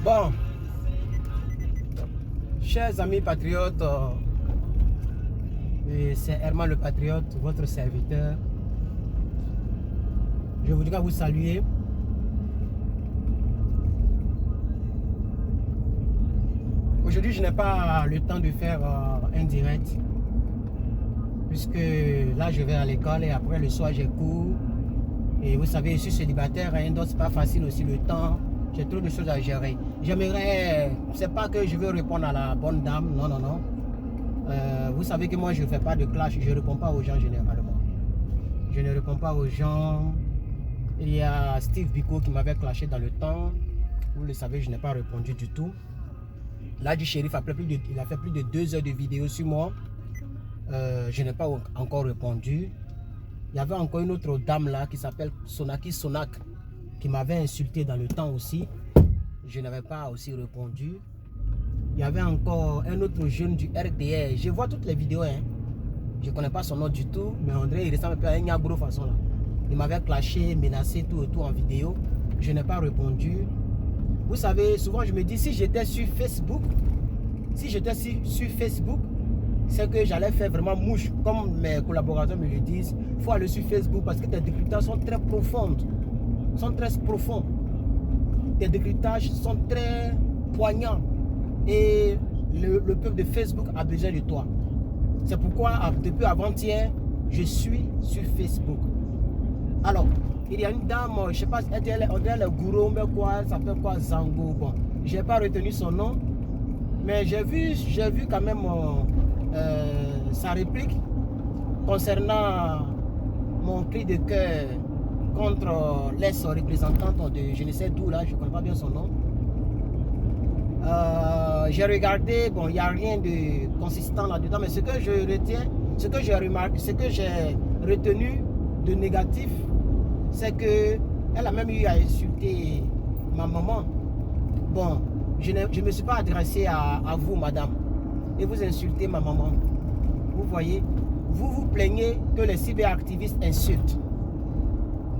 Bon, chers amis patriotes, c'est Herman le Patriote, votre serviteur. Je voudrais vous saluer. Aujourd'hui, je n'ai pas le temps de faire un direct, puisque là, je vais à l'école et après le soir, j'ai cours. Et vous savez, je suis célibataire, hein, donc c'est pas facile aussi le temps. J'ai trop de choses à gérer. J'aimerais, c'est pas que je veux répondre à la bonne dame, non, non, non. Vous savez que moi, je ne fais pas de clash, je ne réponds pas aux gens généralement. Je ne réponds pas aux gens. Il y a Steve Biko qui m'avait clashé dans le temps. Vous le savez, je n'ai pas répondu du tout. Là, du shérif, il a fait plus de 2 heures de vidéo sur moi. Je n'ai pas encore répondu. Il y avait encore une autre dame là qui s'appelle Sonaki Sonak qui m'avait insulté dans le temps aussi. Je n'avais pas aussi répondu. Il y avait encore un autre jeune du RDR. Je vois toutes les vidéos. Hein. Je ne connais pas son nom du tout. Mais André, il ressemble un peu à un Niagro façon là. Il m'avait clashé, menacé, tout et tout en vidéo. Je n'ai pas répondu. Vous savez, souvent je me dis, si j'étais sur Facebook, c'est que j'allais faire vraiment mouche. Comme mes collaborateurs me le disent, il faut aller sur Facebook parce que tes décryptages sont très profonds. Sont très profonds. Tes décryptages sont très poignants. Et le peuple de Facebook a besoin de toi. C'est pourquoi, depuis avant-hier, je suis sur Facebook. Alors, il y a une dame, je ne sais pas, on dirait le gourou, mais quoi, ça s'appelle quoi, Zango. Bon, je n'ai pas retenu son nom, mais j'ai vu quand même sa réplique concernant mon cri de cœur contre l'ex-représentante de je ne sais d'où là, je ne connais pas bien son nom. J'ai regardé, bon, il n'y a rien de consistant là-dedans, mais ce que je retiens, ce que j'ai remarqué, ce que j'ai retenu de négatif, c'est que elle a même eu à insulter ma maman. Bon, je ne me suis pas adressé à vous, madame, et vous insultez ma maman. Vous voyez, vous vous plaignez que les cyberactivistes insultent.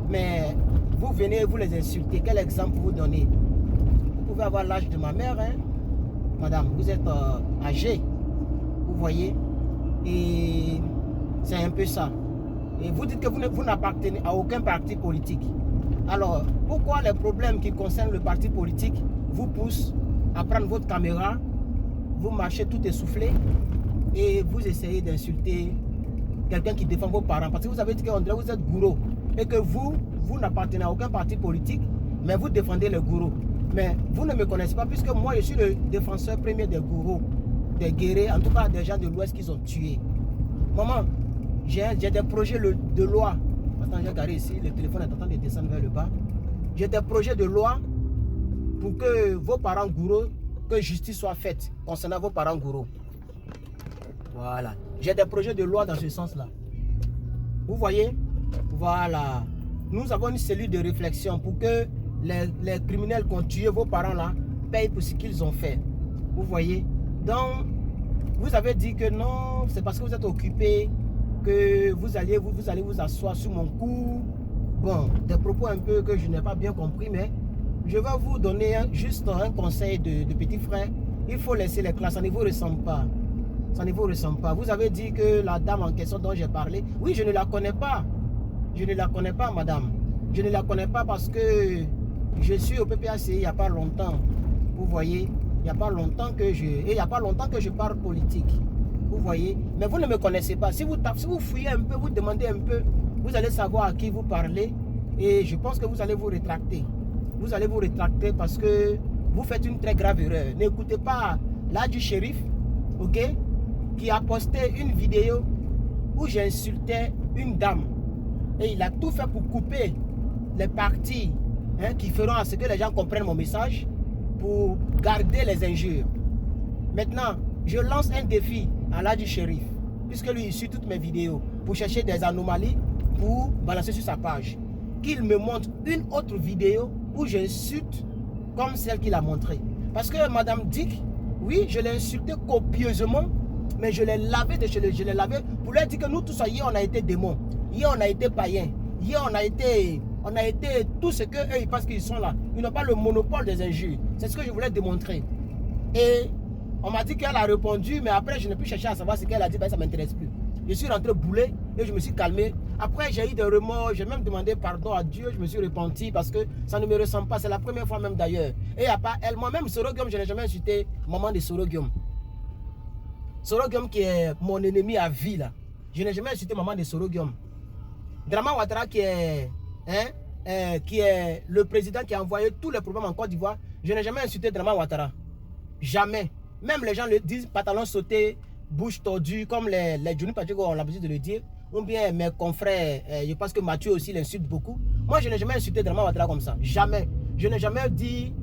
Mais vous venez, vous les insultez. Quel exemple vous donnez? Vous pouvez avoir l'âge de ma mère, hein? Madame, vous êtes âgée. Vous voyez? Et c'est un peu ça. Et vous dites que vous n'appartenez à aucun parti politique. Alors, pourquoi les problèmes qui concernent le parti politique vous poussent à prendre votre caméra, vous marchez tout essoufflé et vous essayez d'insulter quelqu'un qui défend vos parents? Parce que vous avez dit qu'on dirait que vous êtes gourou et que vous n'appartenez à aucun parti politique, mais vous défendez les gourous. Mais vous ne me connaissez pas puisque moi je suis le défenseur premier des gourous, des guerriers, en tout cas des gens de l'Ouest qu'ils ont tués. Maman, j'ai des projets de loi. Attends, j'ai regardé ici, le téléphone est en train de descendre vers le bas. J'ai des projets de loi pour que vos parents gourous, que justice soit faite concernant vos parents gourous. Voilà. J'ai des projets de loi dans ce sens-là. Vous voyez? Voilà. Nous avons une cellule de réflexion pour que les criminels qui ont tué vos parents là payent pour ce qu'ils ont fait. Vous voyez? Donc, vous avez dit que non, c'est parce que vous êtes occupé que vous allez vous asseoir sur mon cou. Bon, des propos un peu que je n'ai pas bien compris, mais je vais vous donner juste un conseil de petit frère. Il faut laisser les classes, ça ne vous ressemble pas. Ça ne vous ressemble pas. Vous avez dit que la dame en question dont j'ai parlé, oui, je ne la connais pas. Je ne la connais pas, madame. Je ne la connais pas parce que je suis au PPAC il n'y a pas longtemps. Vous voyez, il n'y a pas longtemps que je parle politique. Vous voyez, mais vous ne me connaissez pas. Si vous fouillez un peu, vous demandez un peu, vous allez savoir à qui vous parlez. Et je pense que vous allez vous rétracter. Vous allez vous rétracter parce que vous faites une très grave erreur. N'écoutez pas là du shérif, ok, qui a posté une vidéo où j'insultais une dame. Et il a tout fait pour couper les parties qui feront à ce que les gens comprennent mon message pour garder les injures. Maintenant, je lance un défi à l'âge du shérif, puisque lui il suit toutes mes vidéos, pour chercher des anomalies, pour balancer sur sa page. Qu'il me montre une autre vidéo où j'insulte comme celle qu'il a montrée. Parce que Madame Dick, oui, je l'ai insulté copieusement, mais je l'ai lavé pour lui dire que nous tous, hier on a été démons, hier on a été païens, hier on a été On a été tout ce qu'eux, ils pensent qu'ils sont là. Ils n'ont pas le monopole des injures. C'est ce que je voulais démontrer. Et on m'a dit qu'elle a répondu, mais après, je n'ai plus cherché à savoir ce qu'elle a dit, ben, ça ne m'intéresse plus. Je suis rentré bouler et je me suis calmé. Après, j'ai eu des remords, j'ai même demandé pardon à Dieu, je me suis repenti parce que ça ne me ressemble pas. C'est la première fois même d'ailleurs. Et à part elle, moi-même, Soro Guillaume, je n'ai jamais insulté maman de Soro Guillaume. Soro Guillaume qui est mon ennemi à vie là. Je n'ai jamais insulté maman de Soro Guillaume. Dramane Ouattara qui est le président qui a envoyé tous les problèmes en Côte d'Ivoire. Je n'ai jamais insulté Dramane Ouattara. Jamais. Même les gens le disent, pantalon sauté, bouche tordue, comme les Johnny Patrick ont l'habitude de le dire. Ou bien mes confrères, je pense que Mathieu aussi l'insulte beaucoup. Moi, je n'ai jamais insulté Dramane Ouattara comme ça. Jamais. Je n'ai jamais dit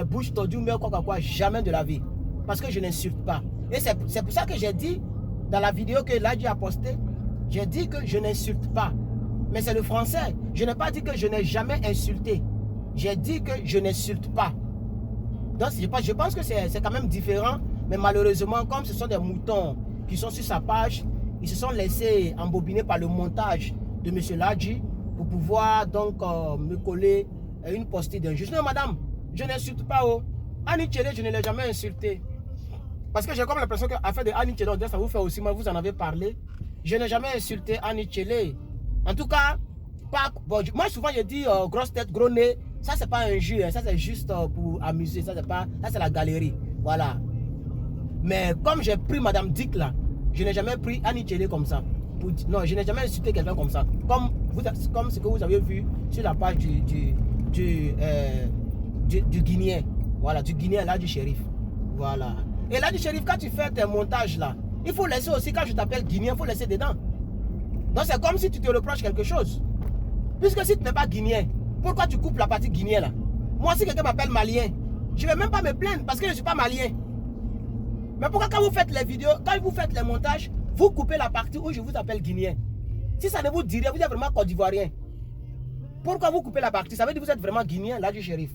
bouche tordue, mais quoi. Jamais de la vie. Parce que je n'insulte pas. Et c'est pour ça que j'ai dit, dans la vidéo que Ladji a postée, j'ai dit que je n'insulte pas. Mais c'est le français. Je n'ai pas dit que je n'ai jamais insulté. J'ai dit que je n'insulte pas. Donc, je pense que c'est quand même différent. Mais malheureusement, comme ce sont des moutons qui sont sur sa page, ils se sont laissés embobiner par le montage de M. Ladji pour pouvoir donc me coller une postille d'injustice. Non, madame, je n'insulte pas. Oh. Annie Tchelé, je ne l'ai jamais insulté. Parce que j'ai comme l'impression qu'à faire de Annie Tchelé, ça vous fait aussi mal, vous en avez parlé. Je n'ai jamais insulté Annie Tchelé. En tout cas, bon, moi souvent je dis grosse tête, gros nez. Ça c'est pas un jeu, hein, ça c'est juste pour amuser. Ça c'est la galerie. Voilà. Mais comme j'ai pris Madame Dick là, je n'ai jamais pris Annie Tchelé comme ça. Non, je n'ai jamais insulté quelqu'un comme ça. Comme ce que vous avez vu sur la page du Guinéen. Voilà, du Guinéen là du shérif. Voilà. Et là du shérif, quand tu fais tes montages là, il faut laisser aussi, quand je t'appelle Guinéen, il faut laisser dedans. Donc c'est comme si tu te reproches quelque chose. Puisque si tu n'es pas Guinéen, pourquoi tu coupes la partie Guinéen là? Moi, si quelqu'un m'appelle Malien, je ne vais même pas me plaindre parce que je ne suis pas Malien. Mais pourquoi quand vous faites les vidéos, quand vous faites les montages, vous coupez la partie où je vous appelle Guinéen? Si ça ne vous dit rien, vous êtes vraiment Côte d'Ivoirien. Pourquoi vous coupez la partie? Ça veut dire que vous êtes vraiment Guinéen, là du shérif.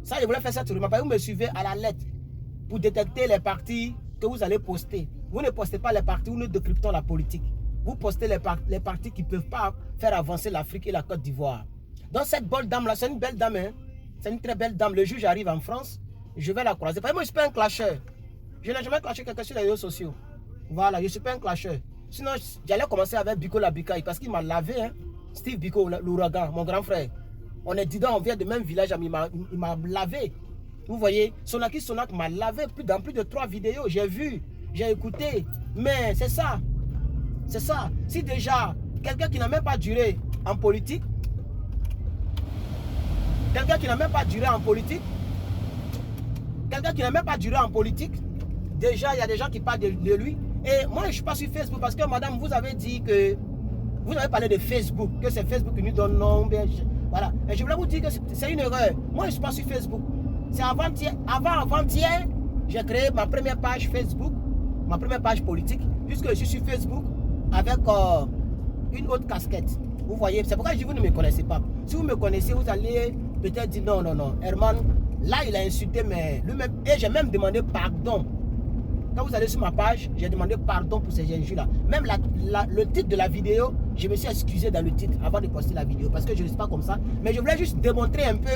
Ça, je voulais faire cette remarque. Vous me suivez à la lettre pour détecter les parties que vous allez poster. Vous ne postez pas les parties où nous décryptons la politique. Vous postez les parties qui ne peuvent pas faire avancer l'Afrique et la Côte d'Ivoire. Donc cette belle dame-là, c'est une belle dame. Hein? C'est une très belle dame. Le juge arrive en France, je vais la croiser. Parce que moi, je ne suis pas un clasheur. Je n'ai jamais clashé quelqu'un sur les réseaux sociaux. Voilà, je ne suis pas un clasheur. Sinon, j'allais commencer avec Biko Labikaï parce qu'il m'a lavé. Hein? Steve Biko, l'ouragan, mon grand frère. On est dedans, on vient du même village, il m'a lavé. Vous voyez, Sonaki Sonak m'a lavé dans plus de 3 vidéos. J'ai vu, j'ai écouté. Mais c'est ça. C'est ça. Si déjà, quelqu'un qui n'a même pas duré en politique, déjà, il y a des gens qui parlent de lui. Et moi, je ne suis pas sur Facebook parce que, madame, vous avez dit que... Vous avez parlé de Facebook, que c'est Facebook qui nous donne nom. Voilà. Et je voulais vous dire que c'est une erreur. Moi, je ne suis pas sur Facebook. C'est avant-hier, j'ai créé ma première page Facebook, ma première page politique, puisque je suis sur Facebook avec une autre casquette. Vous voyez, c'est pourquoi je dis vous ne me connaissez pas. Si vous me connaissez, vous allez peut-être dire non, Herman, là il a insulté, mais lui-même, et j'ai même demandé pardon. Quand vous allez sur ma page, j'ai demandé pardon pour ces injures-là. Même le titre de la vidéo, je me suis excusé dans le titre avant de poster la vidéo parce que je ne suis pas comme ça. Mais je voulais juste démontrer un peu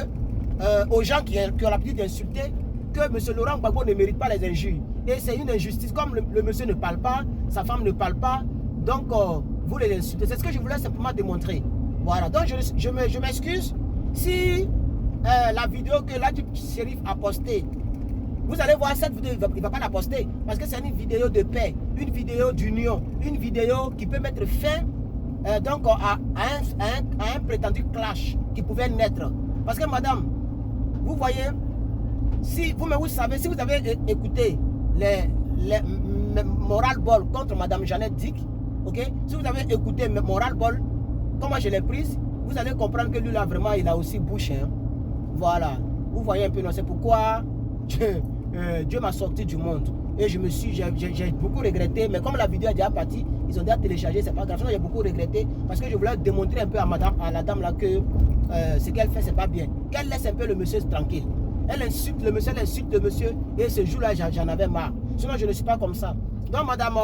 aux gens qui ont l'habitude d'insulter que M. Laurent Gbagbo ne mérite pas les injures. Et c'est une injustice. Comme le monsieur ne parle pas, sa femme ne parle pas, donc vous les insultez. C'est ce que je voulais simplement démontrer. Voilà, donc je m'excuse si la vidéo que Ladji Shérif a postée, vous allez voir cette vidéo, il ne va pas la poster parce que c'est une vidéo de paix, une vidéo d'union, une vidéo qui peut mettre fin donc à un prétendu clash qui pouvait naître. Parce que madame, vous voyez, si vous avez écouté les moral ball contre madame Jeannette Dick, ok, si vous avez écouté moral ball, comment je l'ai prise, vous allez comprendre que lui là vraiment il a aussi bouche. Hein. Voilà, vous voyez un peu, c'est pourquoi Dieu m'a sorti du monde. Et j'ai beaucoup regretté, mais comme la vidéo est déjà partie, ils ont déjà téléchargé, c'est pas grave. J'ai beaucoup regretté parce que je voulais démontrer un peu à la dame là que ce qu'elle fait, c'est pas bien. Qu'elle laisse un peu le monsieur tranquille. Elle insulte le monsieur, et ce jour-là, j'en avais marre. Sinon, je ne suis pas comme ça. Donc, madame,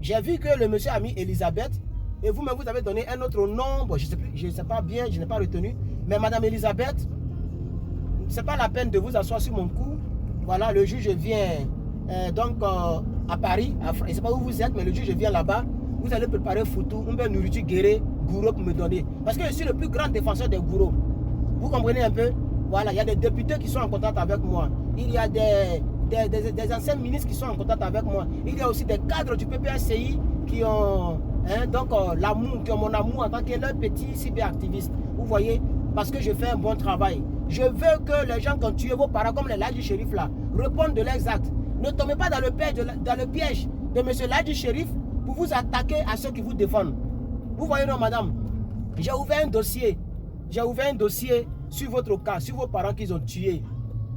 j'ai vu que le monsieur a mis Elisabeth, Et vous-même, vous avez donné un autre nom. Bon, je ne sais pas bien, je n'ai pas retenu. Mais Madame Elisabeth, ce n'est pas la peine de vous asseoir sur mon cou. Voilà, le juge vient à Paris. Je ne sais pas où vous êtes, mais le juge vient là-bas. Vous allez préparer photo, une belle nourriture guérée, gourou pour me donner. Parce que je suis le plus grand défenseur des gourous. Vous comprenez un peu? Voilà, il y a des députés qui sont en contact avec moi. Il y a des anciens ministres qui sont en contact avec moi. Il y a aussi des cadres du PPSCI qui ont l'amour, qui ont mon amour en tant que leur petit cyberactiviste. Vous voyez? Parce que je fais un bon travail. Je veux que les gens qui ont tué vos parents, comme les Ladji Chérif là, répondent de leurs actes. Ne tombez pas dans le piège de M. Ladji Chérif pour vous attaquer à ceux qui vous défendent. Vous voyez, non, madame? J'ai ouvert un dossier. J'ai ouvert un dossier sur votre cas, sur vos parents qu'ils ont tués.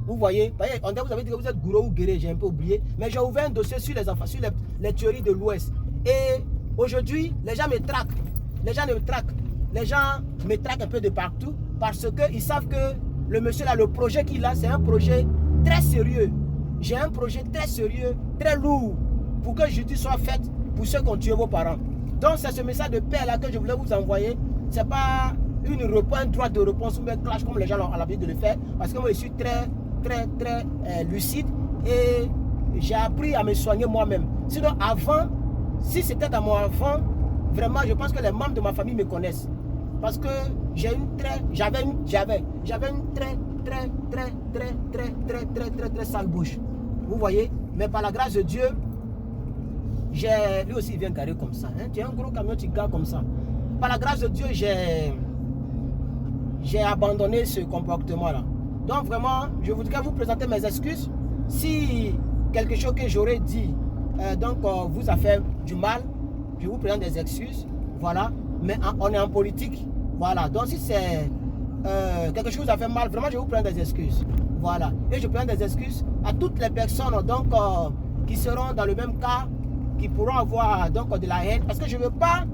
Vous voyez? Vous avez dit que vous êtes gourou ou guéré, j'ai un peu oublié. Mais j'ai ouvert un dossier sur les enfants, sur les tueries de l'Ouest. Et aujourd'hui, les gens me traquent. Les gens me traquent. Les gens me traquent un peu de partout parce qu'ils savent que le monsieur là, le projet qu'il a, c'est un projet très sérieux. J'ai un projet très sérieux, très lourd, pour que justice soit faite pour ceux qui ont tué vos parents. Donc c'est ce message de paix là que je voulais vous envoyer. C'est pas un droit de réponse ou un clash comme les gens ont l'habitude de le faire. Parce que moi je suis très lucide et j'ai appris à me soigner moi-même. Sinon avant, si c'était dans mon enfant, vraiment je pense que les membres de ma famille me connaissent. Parce que j'avais une très sale bouche. Vous voyez? Mais par la grâce de Dieu, lui aussi il vient garer comme ça. Hein? Tu es un gros camion, tu gares comme ça. Par la grâce de Dieu, j'ai abandonné ce comportement-là. Donc vraiment, je voudrais vous présenter mes excuses. Si quelque chose que j'aurais dit vous a fait du mal, je vous présente des excuses. Voilà. Mais on est en politique. Voilà. Donc si c'est quelque chose qui vous a fait mal, vraiment je vous prends des excuses. Voilà. Et je prends des excuses à toutes les personnes qui seront dans le même cas, qui pourront avoir de la haine. Parce que je ne veux pas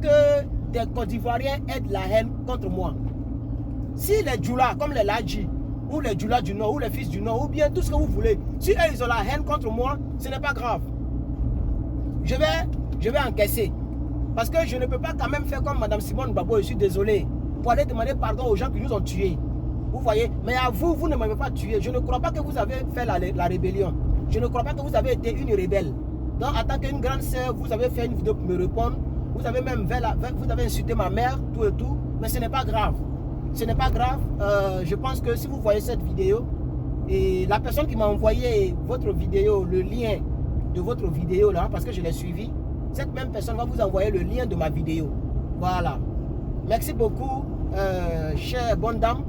que des Côte d'Ivoiriens aient de la haine contre moi. Si les Djoula, comme les Ladji, ou les Djoula du Nord, ou les fils du Nord, ou bien tout ce que vous voulez, si eux ils ont la haine contre moi, ce n'est pas grave. Je vais encaisser. Parce que je ne peux pas quand même faire comme Mme Simone Babo, je suis désolé, pour aller demander pardon aux gens qui nous ont tués. Vous voyez? Mais à vous, vous ne m'avez pas tué. Je ne crois pas que vous avez fait la rébellion. Je ne crois pas que vous avez été une rebelle. Donc, en tant qu'une grande sœur, vous avez fait une vidéo pour me répondre. Vous avez même vous avez insulté ma mère, tout et tout. Mais ce n'est pas grave. Ce n'est pas grave. Je pense que si vous voyez cette vidéo, et la personne qui m'a envoyé votre vidéo, le lien de votre vidéo là, parce que je l'ai suivi, cette même personne va vous envoyer le lien de ma vidéo. Voilà. Merci beaucoup, chère bonne dame.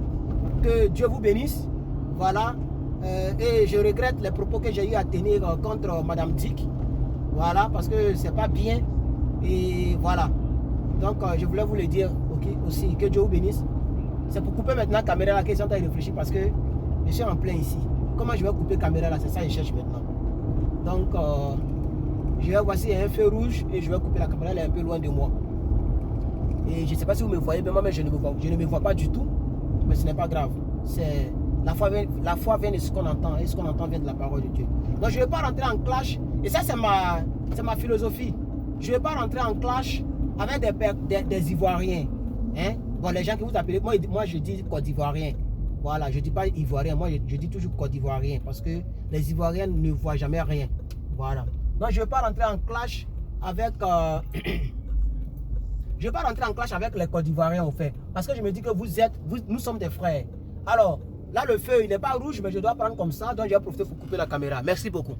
Que Dieu vous bénisse. Voilà. Et je regrette les propos que j'ai eu à tenir contre Madame Dick. Voilà, parce que c'est pas bien. Et voilà. Donc, je voulais vous le dire aussi. Que Dieu vous bénisse. C'est pour couper maintenant la caméra là qu'ils sont en train de réfléchir parce que je suis en plein ici. Comment je vais couper la caméra là? C'est ça que je cherche maintenant. Donc, voici un feu rouge et je vais couper la caméra. Elle est un peu loin de moi. Et je ne sais pas si vous me voyez, mais moi je ne me vois pas du tout. Mais ce n'est pas grave. C'est la foi vient de ce qu'on entend et ce qu'on entend vient de la parole de Dieu. Donc je ne vais pas rentrer en clash. Et ça c'est ma philosophie. Je ne vais pas rentrer en clash avec des Ivoiriens. Hein? Bon, les gens que vous appelez, moi je dis Côte d'Ivoirien. Voilà, je ne dis pas Ivoirien, moi je dis toujours Côte d'Ivoirien parce que les Ivoiriens ne voient jamais rien. Voilà. Donc je ne vais pas rentrer en clash avec je ne vais pas rentrer en clash avec les Côte d'Ivoiriens au fait. Parce que je me dis que nous sommes des frères. Alors, là le feu il n'est pas rouge, mais je dois prendre comme ça. Donc je vais profiter pour couper la caméra. Merci beaucoup.